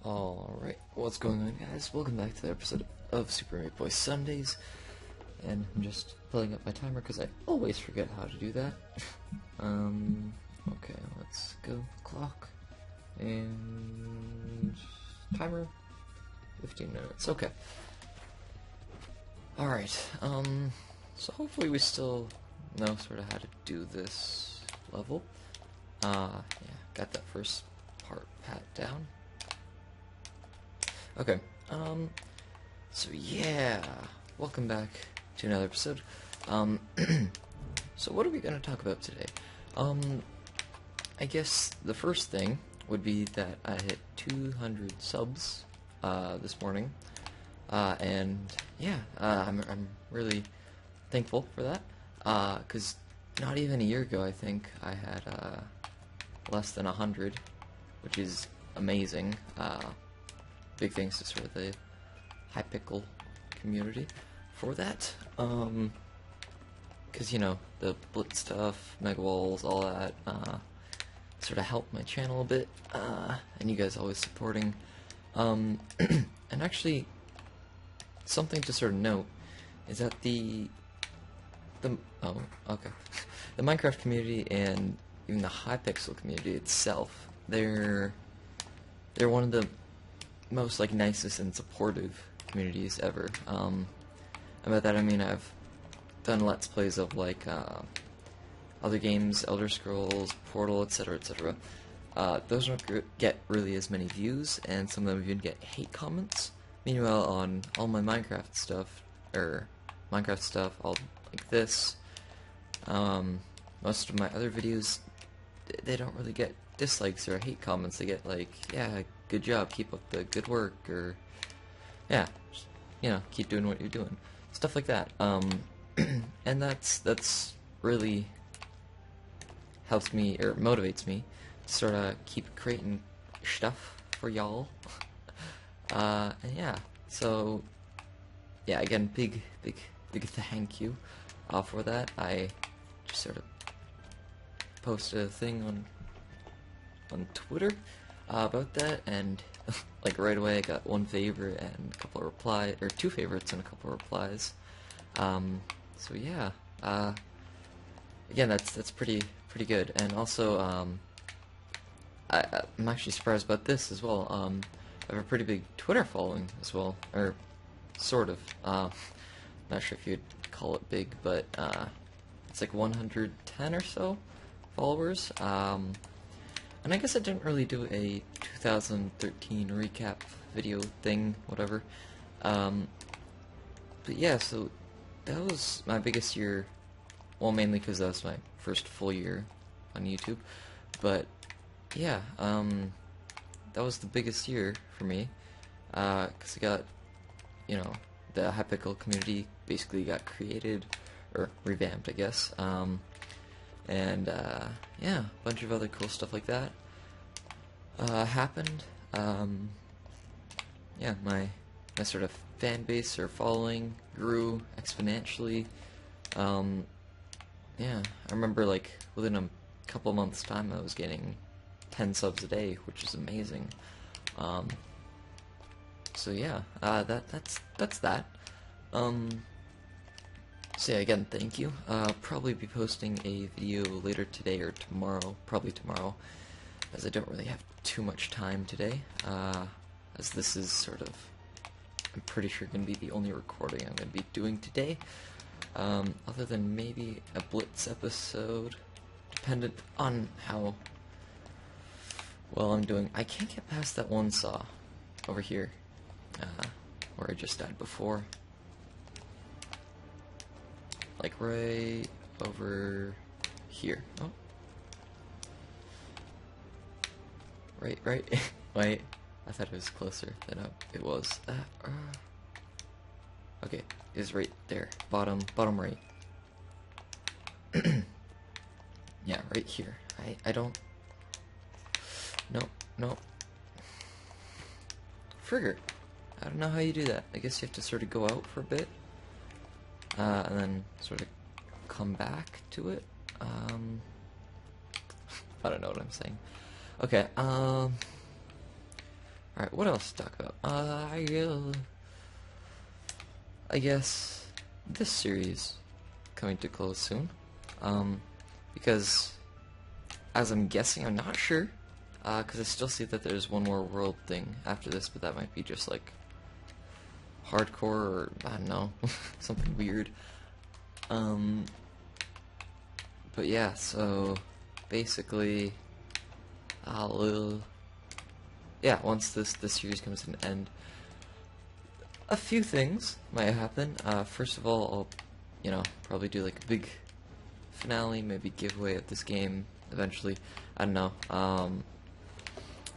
Alright, what's going on, guys? Welcome back to the episode of Super Meat Boy Sundays. And I'm just filling up my timer because I always forget how to do that. Okay, let's go. Clock. And timer. 15 minutes. Okay. Alright, so hopefully we still know sort of how to do this level. Yeah, got that first part pat down. Okay, so yeah, welcome back to another episode. So what are we going to talk about today? I guess the first thing would be that I hit 200 subs, this morning, and yeah, I'm really thankful for that, because not even a year ago, I think, I had, less than 100, which is amazing. Big thanks to sort of the High Pickle community for that. Because, you know, the Blitz stuff, Mega Walls, all that, sort of helped my channel a bit, and you guys always supporting. And actually, something to sort of note is that the Minecraft community and even the Hypixel community itself, they're one of the most nicest and supportive communities ever. And by that I mean I've done let's plays of other games, Elder Scrolls, Portal, etc., etc. Those don't get really as many views, and some of them even get hate comments. Meanwhile, on all my Minecraft stuff, all like this, most of my other videos, they don't really get dislikes or hate comments. They get yeah, good job, keep up the good work, or yeah, just, you know, keep doing what you're doing, stuff like that. And that's really helps me, or motivates me, to sort of keep creating stuff for y'all. And yeah, so yeah, again, big thank you for that. I just sort of posted a thing on Twitter about that, and right away I got one favorite and a couple of replies, or two favorites and a couple of replies. So yeah, again, that's pretty good. And also, I'm actually surprised about this as well. I have a pretty big Twitter following as well, or sort of. Not sure if you'd call it big, but it's 110 or so followers. And I guess I didn't really do a 2013 recap video thing, whatever. But yeah, so that was my biggest year. Well, mainly because that was my first full year on YouTube. But yeah, that was the biggest year for me. Because I got, you know, the Hypixel community basically got created, or revamped, I guess. And yeah, a bunch of other cool stuff like that happened. Yeah, my sort of fan base or following grew exponentially. Yeah, I remember within a couple months' time I was getting 10 subs a day, which is amazing. So yeah, that's that. So yeah, again, thank you. Probably be posting a video later today or tomorrow, probably tomorrow, as I don't really have too much time today, as this is sort of, I'm pretty sure, going to be the only recording I'm going to be doing today, other than maybe a Blitz episode, dependent on how well I'm doing. I can't get past that one saw over here, where I just died before. Right over here. Oh. Right. Wait, I thought it was closer than it was. Okay, it's right there. Bottom right. Yeah, right here. I don't... No. Frigger. I don't know how you do that. I guess you have to sort of go out for a bit. And then sort of come back to it. I don't know what I'm saying. Okay, Alright, what else to talk about? I guess this series coming to close soon. Because, as I'm guessing, I'm not sure, because I still see that there's one more world thing after this, but that might be just, like, hardcore, or, I don't know, something weird. But yeah, so, basically, yeah, once this series comes to an end, a few things might happen. First of all, I'll, probably do like a big finale, maybe giveaway of this game eventually. I don't know,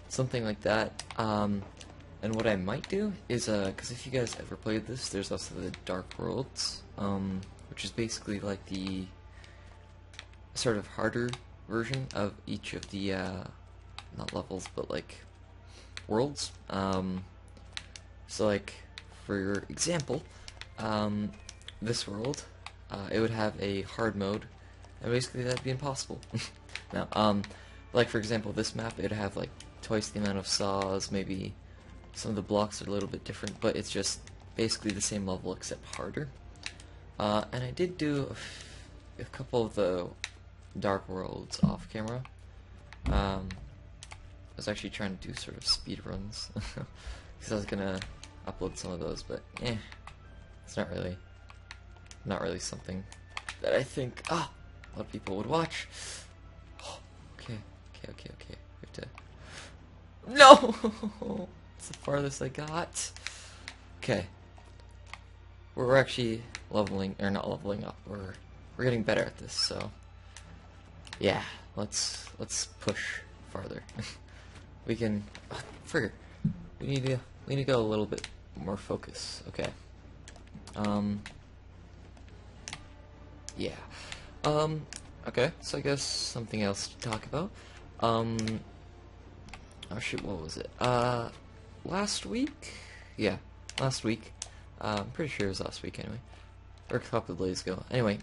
something like that. And what I might do is, because if you guys ever played this, there's also the Dark Worlds, which is basically like the sort of harder version of each of the, not levels, but like worlds. So like, for example, this world, it would have a hard mode, and basically that'd be impossible. Now, like for example, this map, it'd have like twice the amount of saws, maybe some of the blocks are a little bit different, but it's just basically the same level except harder. And I did do a couple of the Dark Worlds off camera. I was actually trying to do sort of speed runs, because I was gonna upload some of those, but it's not really something that I think a lot of people would watch. Okay. We have to. No, it's the farthest I got. Okay, we're actually leveling, or not leveling up. We're getting better at this, so yeah. Let's push farther. We can. Frigger. We need to go a little bit more focus. Okay. Yeah. Okay, so I guess something else to talk about. Oh shoot, what was it? Last week? Yeah, last week. I'm pretty sure it was last week anyway. Or a couple of days ago. Anyway,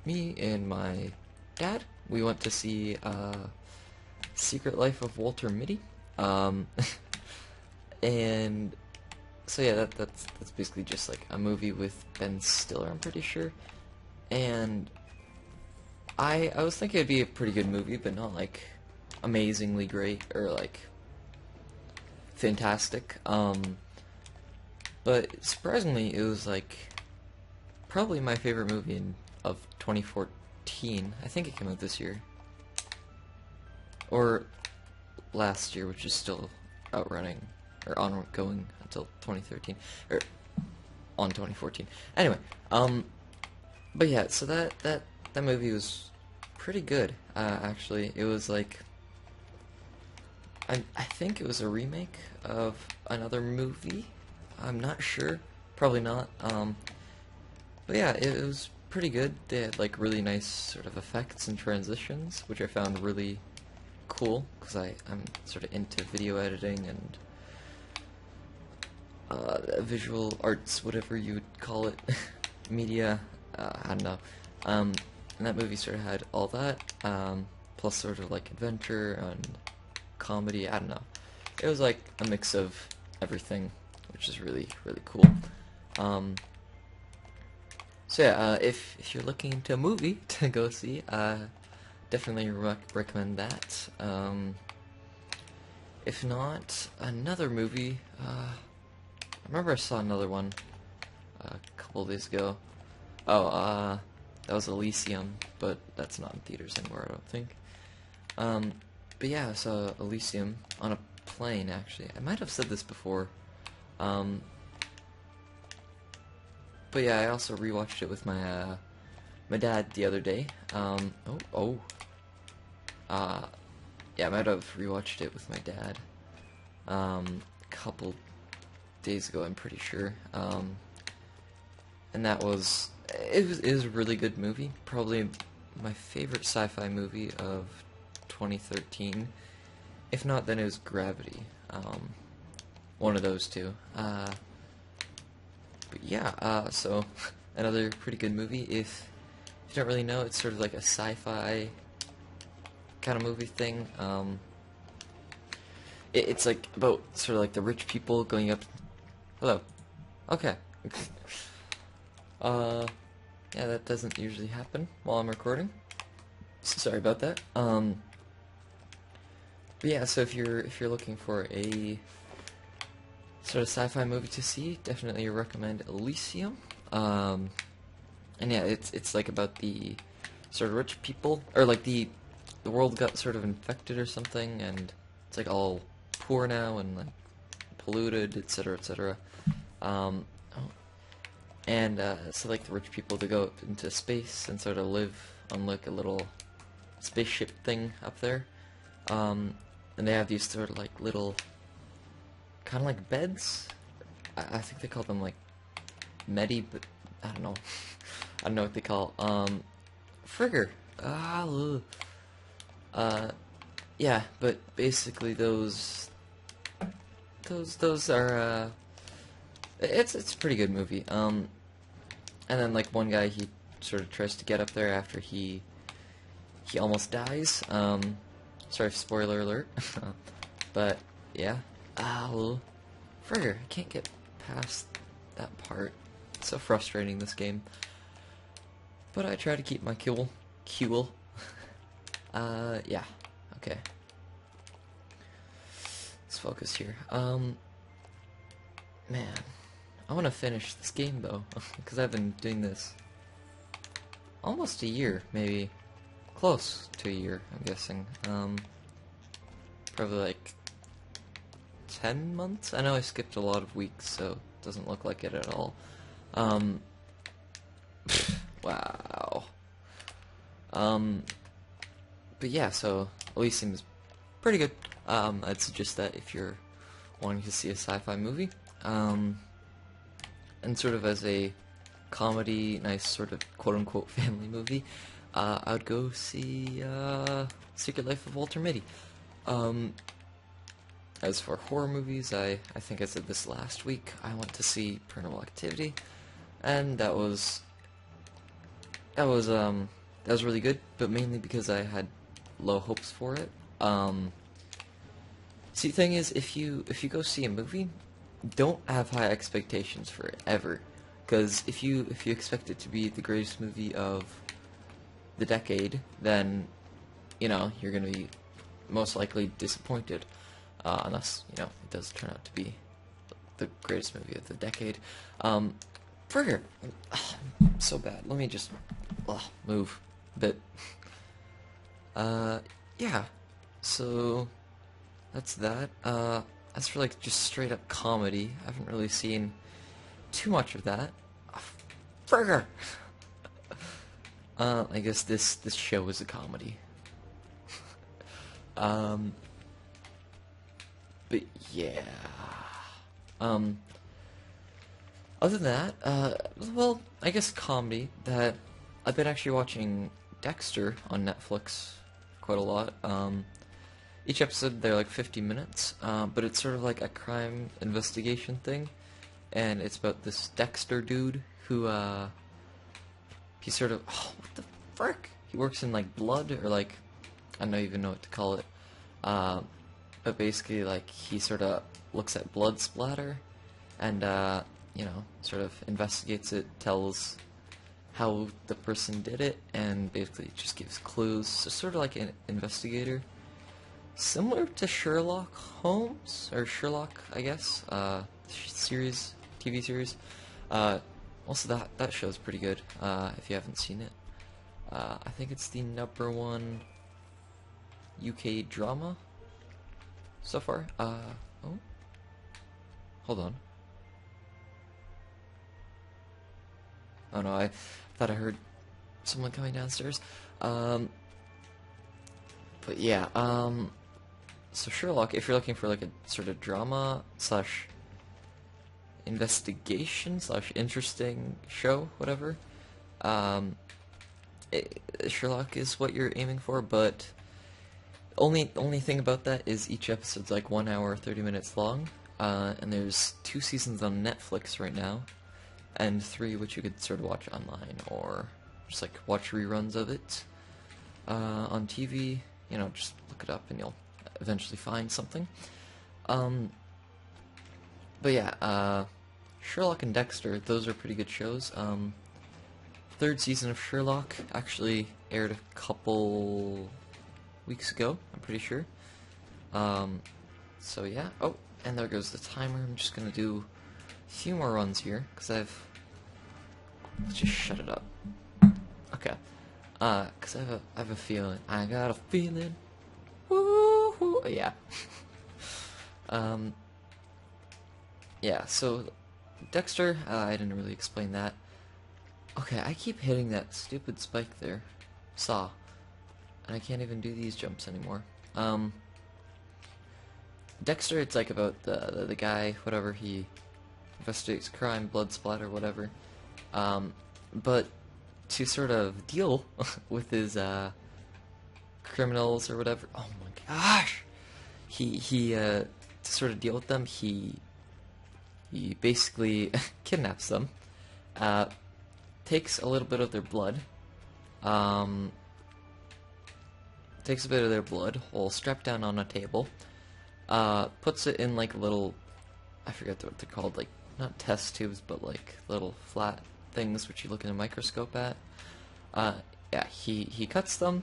me and my dad, we went to see, Secret Life of Walter Mitty. And so yeah, that's basically just like a movie with Ben Stiller, I'm pretty sure. And I was thinking it'd be a pretty good movie, but not like amazingly great or like fantastic. But surprisingly, it was like probably my favorite movie of 2014. I think it came out this year. Or last year, which is still outrunning, or ongoing until 2013, or on 2014. Anyway, but yeah, so that movie was pretty good, actually. It was like, I think it was a remake of another movie. I'm not sure, probably not, but yeah, it was pretty good. They had like really nice sort of effects and transitions, which I found really cool, because I'm sort of into video editing and visual arts, whatever you would call it, media, I don't know. And that movie sort of had all that, plus sort of like adventure and comedy, I don't know. It was like a mix of everything, which is really, really cool. So yeah, if you're looking into a movie to go see, definitely recommend that. If not, another movie, I remember I saw another one a couple of days ago. Oh, that was Elysium, but that's not in theaters anymore, I don't think. But yeah, I saw Elysium on a plane, actually. I might have said this before. But yeah, I also rewatched it with my my dad the other day. Yeah, I might have rewatched it with my dad a couple days ago, I'm pretty sure. And that was it was a really good movie. Probably my favorite sci-fi movie of 2013. If not, then it was Gravity. One of those two. But yeah, so another pretty good movie. If you don't really know, it's sort of like a sci-fi kind of movie thing. it's like about sort of like the rich people going up. Hello. Okay. Yeah, that doesn't usually happen while I'm recording. Sorry about that. But yeah, so if you're looking for a sort of sci-fi movie to see, definitely recommend Elysium. And yeah, it's like about the sort of rich people, or like the world got sort of infected or something, and it's like all poor now and like polluted, etc., etc. And so like the rich people, they go up into space and sort of live on like a little spaceship thing up there. And they have these sort of like little, kind of like beds. I think they call them like meaty, but I don't know. I don't know what they call. Frigger. Yeah, but basically those are it's a pretty good movie. And then like one guy, he sort of tries to get up there after he almost dies. Sorry, spoiler alert. But yeah. Frigger, I can't get past that part. It's so frustrating, this game. But I try to keep my cool. Yeah. Okay. Let's focus here. Man, I want to finish this game though, because I've been doing this almost a year, maybe close to a year, I'm guessing. Probably like 10 months? I know I skipped a lot of weeks, so it doesn't look like it at all. Wow. But yeah, so Elysium is pretty good. I'd suggest that if you're wanting to see a sci-fi movie. And sort of as a comedy, nice sort of quote-unquote family movie, I would go see Secret Life of Walter Mitty. As for horror movies, I think I said this last week, I went to see Paranormal Activity, and that was really good, but mainly because I had low hopes for it. See, the thing is, if you go see a movie, don't have high expectations for it ever, because if you expect it to be the greatest movie of the decade, then you're gonna be most likely disappointed, unless it does turn out to be the greatest movie of the decade. Frigger, so bad. Let me just move a bit. Yeah. So that's that. As for like just straight up comedy, I haven't really seen too much of that. Frigger. I guess this show is a comedy. But yeah. Other than that, well, I guess comedy that I've been actually watching Dexter on Netflix quite a lot. Each episode, they're like 50 minutes, but it's sort of like a crime investigation thing, and it's about this Dexter dude who, he's sort of, what the frick? He works in like blood, or like, I don't even know what to call it, but basically like he sort of looks at blood splatter, and sort of investigates it, tells how the person did it, and basically just gives clues. So sort of like an investigator, similar to Sherlock Holmes, or Sherlock, I guess, TV series. Also that show's pretty good, if you haven't seen it. I think it's the #1 UK drama so far. Oh, hold on. Oh no, I thought I heard someone coming downstairs. But yeah, so Sherlock, if you're looking for like a sort of drama slash investigation slash interesting show, whatever, Sherlock is what you're aiming for, but only thing about that is each episode's like 1 hour 30 minutes long, and there's 2 seasons on Netflix right now, and 3 which you could sort of watch online, or just like watch reruns of it on TV. Just look it up and you'll eventually find something. Um, but yeah, Sherlock and Dexter, those are pretty good shows. Third season of Sherlock actually aired a couple weeks ago, I'm pretty sure. So yeah, oh, and there goes the timer. I'm just gonna do a few more runs here, because let's just shut it up. Okay. Because I have a feeling. I got a feeling. Woo-hoo. Yeah. Yeah, so Dexter, I didn't really explain that. Okay, I keep hitting that stupid spike there. Saw. And I can't even do these jumps anymore. Dexter, it's like about the guy, whatever, he investigates crime, blood splatter, whatever. But to sort of deal with his criminals or whatever. Oh my gosh! He to sort of deal with them, he basically kidnaps them, takes a little bit of their blood, all strapped down on a table, puts it in like a little, I forget what they're called, like not test tubes, but like little flat things which you look in a microscope at. Yeah, he cuts them,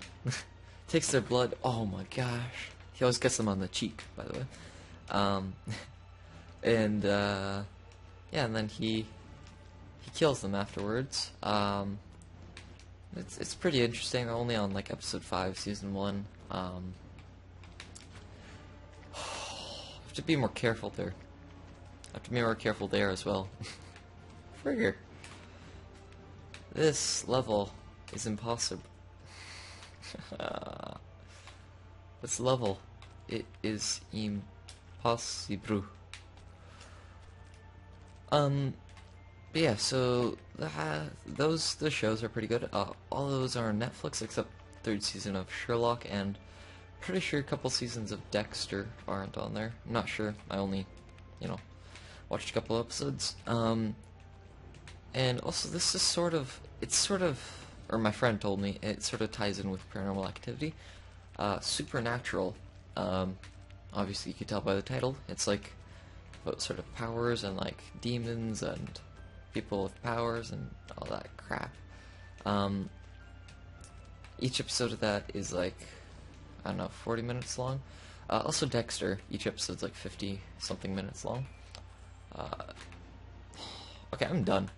takes their blood. Oh my gosh, he always gets them on the cheek, by the way. And yeah, and then he kills them afterwards. It's pretty interesting. They're only on like episode 5, season 1. Have to be more careful there. Have to be more careful there as well. Frigger. This level is impossible. This level, it is impossible. But yeah, so those shows are pretty good. All those are on Netflix except third season of Sherlock, and pretty sure a couple seasons of Dexter aren't on there. I'm not sure. I only, watched a couple episodes. And also this is or my friend told me, it sort of ties in with Paranormal Activity. Supernatural, obviously you could tell by the title, it's like about sort of powers and like demons and people with powers and all that crap. Each episode of that is like, I don't know, 40 minutes long. Also Dexter, each episode's like 50 something minutes long. Okay, I'm done.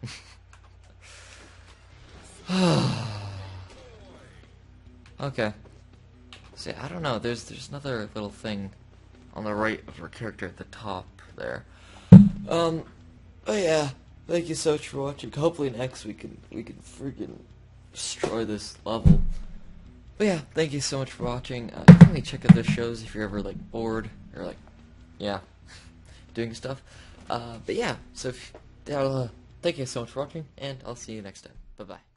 Okay. See, I don't know, there's another little thing on the right of our character at the top there. Oh yeah, thank you so much for watching. Hopefully next we can freaking destroy this level. But yeah, thank you so much for watching. Definitely check out those shows if you're ever like bored or like, yeah, doing stuff. But yeah, so thank you so much for watching, and I'll see you next time. Bye bye.